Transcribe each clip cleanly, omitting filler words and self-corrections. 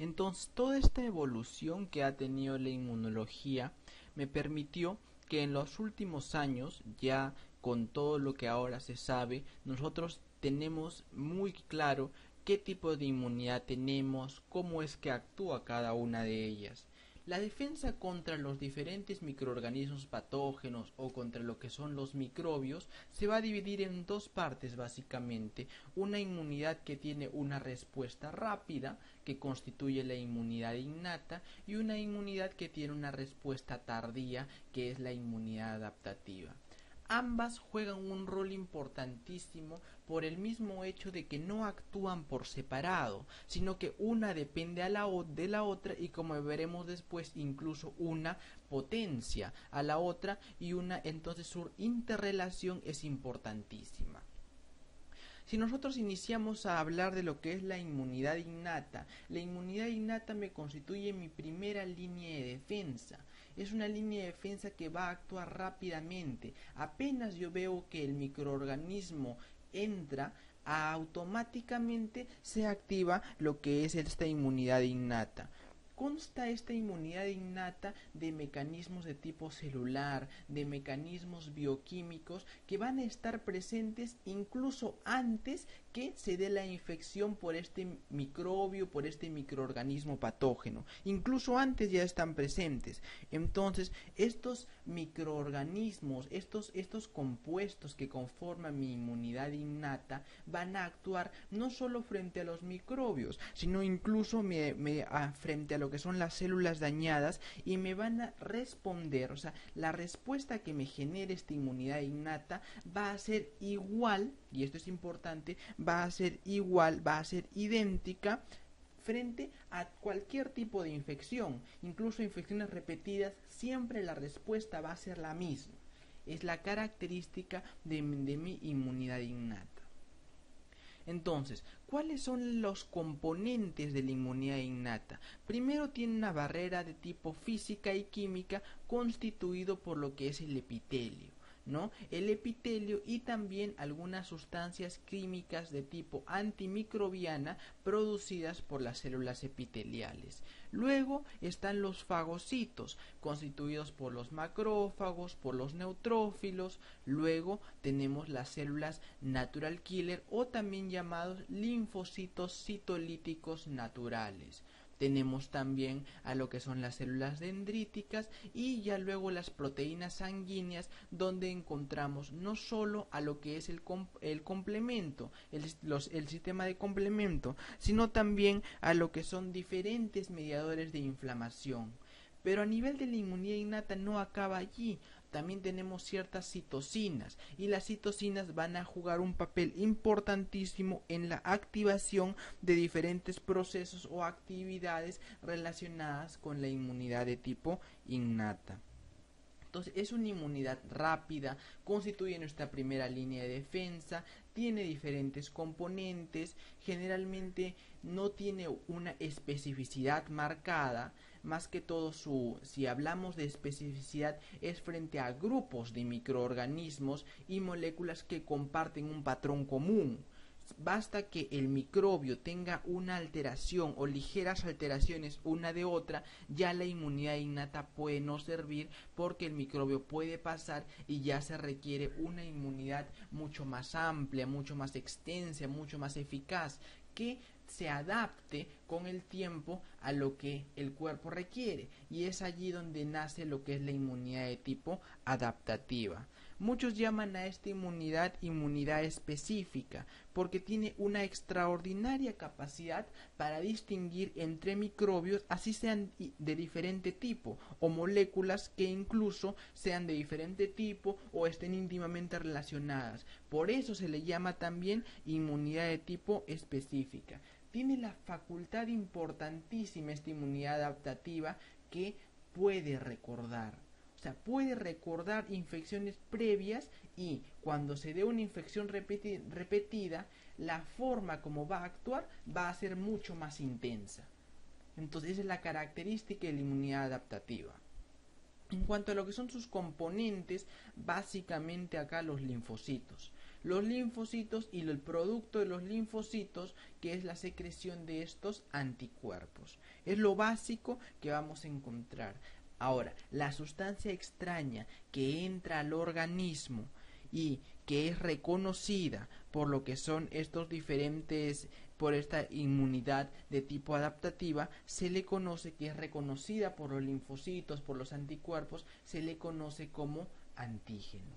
Entonces, toda esta evolución que ha tenido la inmunología me permitió que en los últimos años, ya con todo lo que ahora se sabe, nosotros tenemos muy claro qué tipo de inmunidad tenemos, cómo es que actúa cada una de ellas. La defensa contra los diferentes microorganismos patógenos o contra lo que son los microbios se va a dividir en dos partes básicamente. Una inmunidad que tiene una respuesta rápida, que constituye la inmunidad innata, y una inmunidad que tiene una respuesta tardía, que es la inmunidad adaptativa. Ambas juegan un rol importantísimo por el mismo hecho de que no actúan por separado, sino que una depende de la otra y, como veremos después, incluso una potencia a la otra, y entonces su interrelación es importantísima. Si nosotros iniciamos a hablar de lo que es la inmunidad innata me constituye mi primera línea de defensa. Es una línea de defensa que va a actuar rápidamente. Apenas yo veo que el microorganismo entra, automáticamente se activa lo que es esta inmunidad innata. Consta esta inmunidad innata de mecanismos de tipo celular, de mecanismos bioquímicos que van a estar presentes incluso antes que se dé la infección por este microbio, por este microorganismo patógeno. Incluso antes ya están presentes. Entonces, estos microorganismos, estos compuestos que conforman mi inmunidad innata, van a actuar no solo frente a los microbios, sino incluso frente a lo que son las células dañadas, y me van a responder, o sea, la respuesta que me genere esta inmunidad innata va a ser igual, y esto es importante, va a ser idéntica frente a cualquier tipo de infección, incluso infecciones repetidas, siempre la respuesta va a ser la misma. Es la característica de mi inmunidad innata. Entonces, ¿cuáles son los componentes de la inmunidad innata? Primero, tiene una barrera de tipo física y química constituido por lo que es el epitelio, ¿no? El epitelio y también algunas sustancias químicas de tipo antimicrobiana producidas por las células epiteliales. Luego están los fagocitos, constituidos por los macrófagos, por los neutrófilos. Luego tenemos las células natural killer, o también llamados linfocitos citolíticos naturales. Tenemos también a lo que son las células dendríticas, y ya luego las proteínas sanguíneas, donde encontramos no solo a lo que es el complemento, el sistema de complemento, sino también a lo que son diferentes mediadores de inflamación. Pero a nivel de la inmunidad innata no acaba allí. También tenemos ciertas citocinas, y las citocinas van a jugar un papel importantísimo en la activación de diferentes procesos o actividades relacionadas con la inmunidad de tipo innata. Entonces, es una inmunidad rápida, constituye nuestra primera línea de defensa, tiene diferentes componentes, generalmente no tiene una especificidad marcada. Más que todo, si hablamos de especificidad, es frente a grupos de microorganismos y moléculas que comparten un patrón común. Basta que el microbio tenga una alteración o ligeras alteraciones una de otra, ya la inmunidad innata puede no servir, porque el microbio puede pasar y ya se requiere una inmunidad mucho más amplia, mucho más extensa, mucho más eficaz, que se adapte con el tiempo a lo que el cuerpo requiere, y es allí donde nace lo que es la inmunidad de tipo adaptativa. Muchos llaman a esta inmunidad específica, porque tiene una extraordinaria capacidad para distinguir entre microbios, así sean de diferente tipo, o moléculas que incluso sean de diferente tipo o estén íntimamente relacionadas. Por eso se le llama también inmunidad de tipo específica. Tiene la facultad importantísima esta inmunidad adaptativa, que puede recordar. O sea, puede recordar infecciones previas, y cuando se dé una infección repetida, la forma como va a actuar va a ser mucho más intensa. Entonces, esa es la característica de la inmunidad adaptativa. En cuanto a lo que son sus componentes, básicamente acá los linfocitos. los linfocitos y el producto de los linfocitos, que es la secreción de estos anticuerpos. Es lo básico que vamos a encontrar. Ahora, la sustancia extraña que entra al organismo y que es reconocida por lo que son estos diferentes, por esta inmunidad de tipo adaptativa, se le conoce, que es reconocida por los linfocitos, por los anticuerpos, se le conoce como antígeno.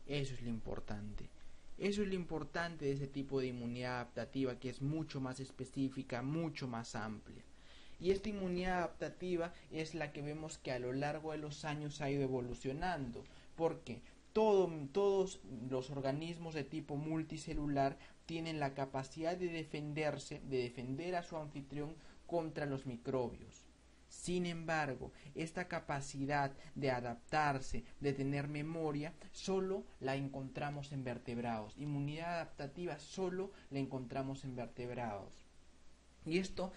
Eso es lo importante. Eso es lo importante de ese tipo de inmunidad adaptativa, que es mucho más específica, mucho más amplia. Y esta inmunidad adaptativa es la que vemos que a lo largo de los años ha ido evolucionando, porque todos los organismos de tipo multicelular tienen la capacidad de defenderse, de defender a su anfitrión contra los microbios. Sin embargo, esta capacidad de adaptarse, de tener memoria, solo la encontramos en vertebrados. Inmunidad adaptativa solo la encontramos en vertebrados. Y esto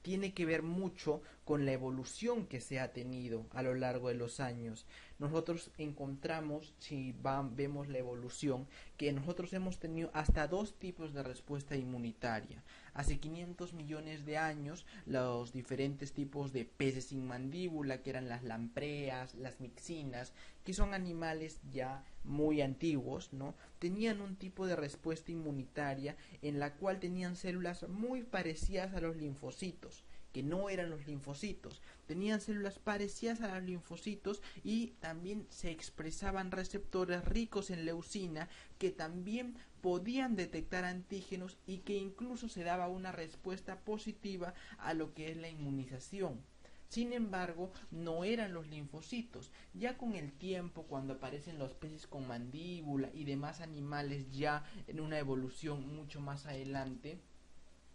tiene que ver mucho con la evolución que se ha tenido a lo largo de los años. Nosotros encontramos, si vemos la evolución, que nosotros hemos tenido hasta dos tipos de respuesta inmunitaria. Hace 500 millones de años, los diferentes tipos de peces sin mandíbula, que eran las lampreas, las mixinas, que son animales ya muy antiguos, ¿no? Tenían un tipo de respuesta inmunitaria en la cual tenían células muy parecidas a los linfocitos, que no eran los linfocitos, tenían células parecidas a los linfocitos y también se expresaban receptores ricos en leucina que también podían detectar antígenos y que incluso se daba una respuesta positiva a lo que es la inmunización. Sin embargo, no eran los linfocitos. Ya con el tiempo, cuando aparecen los peces con mandíbula y demás animales ya en una evolución mucho más adelante,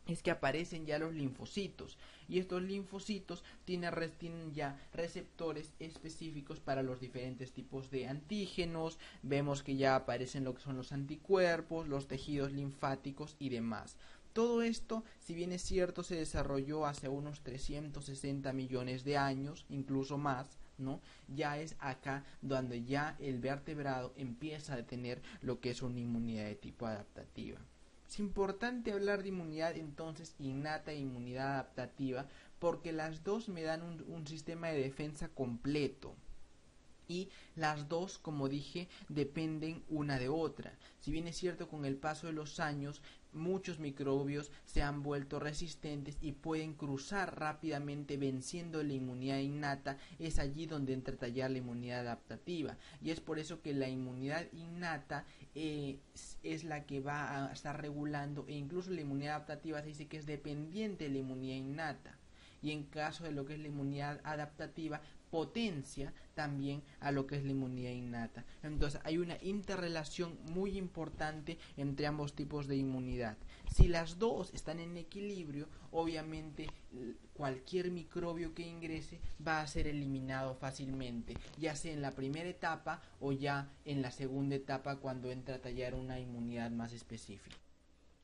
es que aparecen ya los linfocitos, y estos linfocitos tienen ya receptores específicos para los diferentes tipos de antígenos. Vemos que ya aparecen lo que son los anticuerpos, los tejidos linfáticos y demás. Todo esto, si bien es cierto, se desarrolló hace unos 360 millones de años, incluso más, ¿no? Ya es acá donde ya el vertebrado empieza a tener lo que es una inmunidad de tipo adaptativa. Es importante hablar de inmunidad entonces innata e inmunidad adaptativa, porque las dos me dan un sistema de defensa completo. Y las dos, como dije, dependen una de otra. Si bien es cierto, con el paso de los años muchos microbios se han vuelto resistentes y pueden cruzar rápidamente venciendo la inmunidad innata, es allí donde entra a tallar la inmunidad adaptativa. Y es por eso que la inmunidad innata es la que va a estar regulando, e incluso la inmunidad adaptativa se dice que es dependiente de la inmunidad innata. Y en caso de lo que es la inmunidad adaptativa, potencia también a lo que es la inmunidad innata. Entonces hay una interrelación muy importante entre ambos tipos de inmunidad. Si las dos están en equilibrio, obviamente cualquier microbio que ingrese va a ser eliminado fácilmente, ya sea en la primera etapa o ya en la segunda etapa, cuando entra a tallar una inmunidad más específica.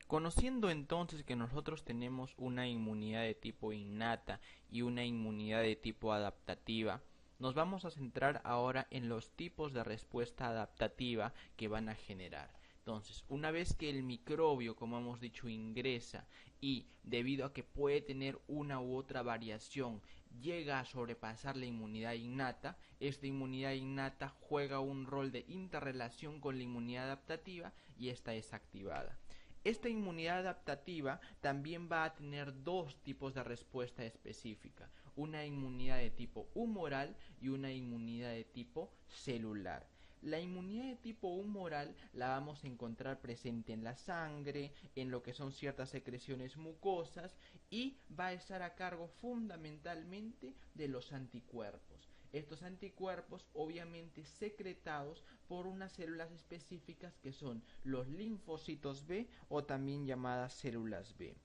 Conociendo entonces que nosotros tenemos una inmunidad de tipo innata y una inmunidad de tipo adaptativa, nos vamos a centrar ahora en los tipos de respuesta adaptativa que van a generar. Entonces, una vez que el microbio, como hemos dicho, ingresa y debido a que puede tener una u otra variación, llega a sobrepasar la inmunidad innata, esta inmunidad innata juega un rol de interrelación con la inmunidad adaptativa y esta es activada. Esta inmunidad adaptativa también va a tener dos tipos de respuesta específica, una inmunidad de tipo humoral y una inmunidad de tipo celular. La inmunidad de tipo humoral la vamos a encontrar presente en la sangre, en lo que son ciertas secreciones mucosas, y va a estar a cargo fundamentalmente de los anticuerpos. Estos anticuerpos obviamente secretados por unas células específicas que son los linfocitos B, o también llamadas células B.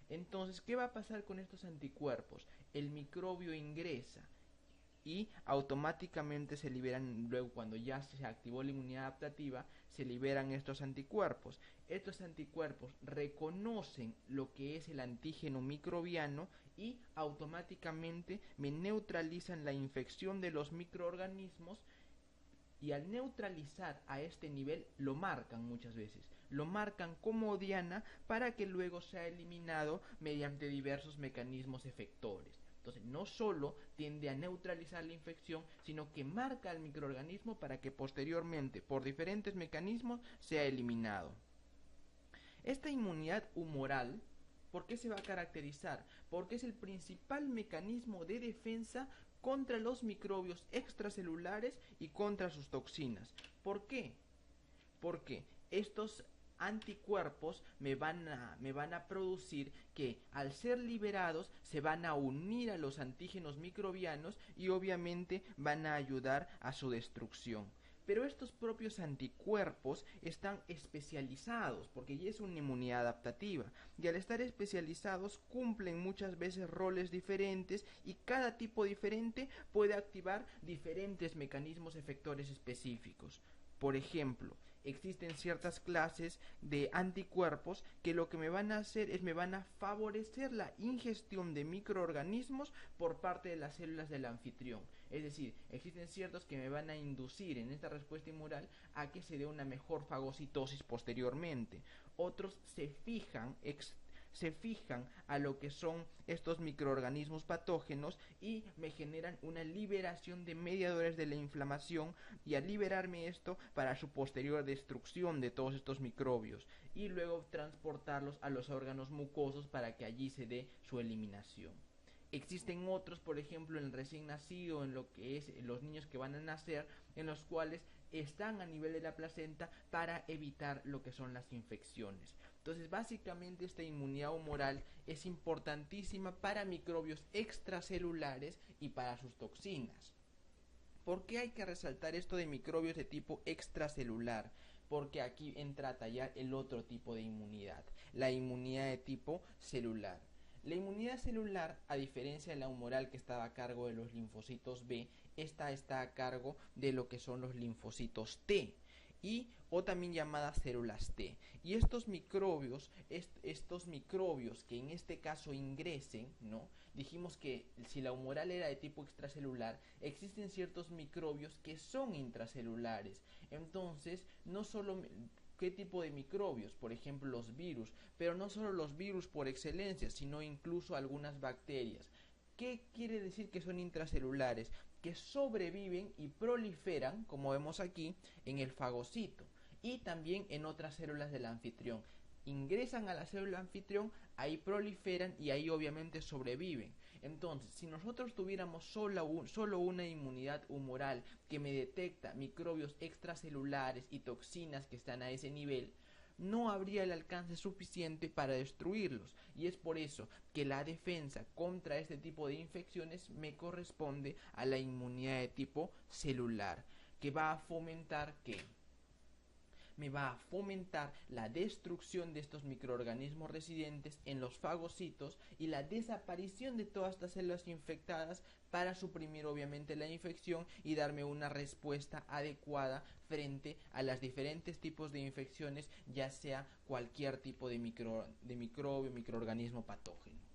Entonces, ¿qué va a pasar con estos anticuerpos? El microbio ingresa y automáticamente se liberan, luego cuando ya se activó la inmunidad adaptativa, se liberan estos anticuerpos. Estos anticuerpos reconocen lo que es el antígeno microbiano y automáticamente me neutralizan la infección de los microorganismos, Y al neutralizar a este nivel lo marcan muchas veces, lo marcan como diana para que luego sea eliminado mediante diversos mecanismos efectores. Entonces no solo tiende a neutralizar la infección, sino que marca al microorganismo para que posteriormente, por diferentes mecanismos, sea eliminado. Esta inmunidad humoral, ¿por qué se va a caracterizar? Porque es el principal mecanismo de defensa contra los microbios extracelulares y contra sus toxinas. ¿Por qué? Porque estos anticuerpos me van a producir que al ser liberados se van a unir a los antígenos microbianos y obviamente van a ayudar a su destrucción. Pero estos propios anticuerpos están especializados, porque ya es una inmunidad adaptativa, y al estar especializados cumplen muchas veces roles diferentes y cada tipo diferente puede activar diferentes mecanismos efectores específicos. Por ejemplo, existen ciertas clases de anticuerpos que lo que me van a hacer es me van a favorecer la ingestión de microorganismos por parte de las células del anfitrión. Es decir, existen ciertos que me van a inducir en esta respuesta inmunitaria a que se dé una mejor fagocitosis posteriormente. Otros se fijan a lo que son estos microorganismos patógenos y me generan una liberación de mediadores de la inflamación, y al liberarme esto para su posterior destrucción de todos estos microbios y luego transportarlos a los órganos mucosos para que allí se dé su eliminación. Existen otros, por ejemplo, en el recién nacido, en lo que es los niños que van a nacer, en los cuales están a nivel de la placenta para evitar lo que son las infecciones. Entonces, básicamente esta inmunidad humoral es importantísima para microbios extracelulares y para sus toxinas. ¿Por qué hay que resaltar esto de microbios de tipo extracelular? Porque aquí entra a tallar el otro tipo de inmunidad, la inmunidad de tipo celular. La inmunidad celular, a diferencia de la humoral que estaba a cargo de los linfocitos B, esta está a cargo de lo que son los linfocitos T y o también llamadas células T. Y estos microbios que en este caso ingresen, ¿no? Dijimos que si la humoral era de tipo extracelular, existen ciertos microbios que son intracelulares. Entonces, no solo qué tipo de microbios, por ejemplo los virus, pero no solo los virus por excelencia, sino incluso algunas bacterias. ¿Qué quiere decir que son intracelulares? Que sobreviven y proliferan, como vemos aquí, en el fagocito y también en otras células del anfitrión. Ingresan a la célula anfitrión, ahí proliferan y ahí obviamente sobreviven. Entonces, si nosotros tuviéramos solo una inmunidad humoral que me detecta microbios extracelulares y toxinas que están a ese nivel, no habría el alcance suficiente para destruirlos, y es por eso que la defensa contra este tipo de infecciones me corresponde a la inmunidad de tipo celular, que va a fomentar me va a fomentar la destrucción de estos microorganismos residentes en los fagocitos y la desaparición de todas estas células infectadas para suprimir obviamente la infección y darme una respuesta adecuada frente a los diferentes tipos de infecciones, ya sea cualquier tipo de microbio, microorganismo patógeno.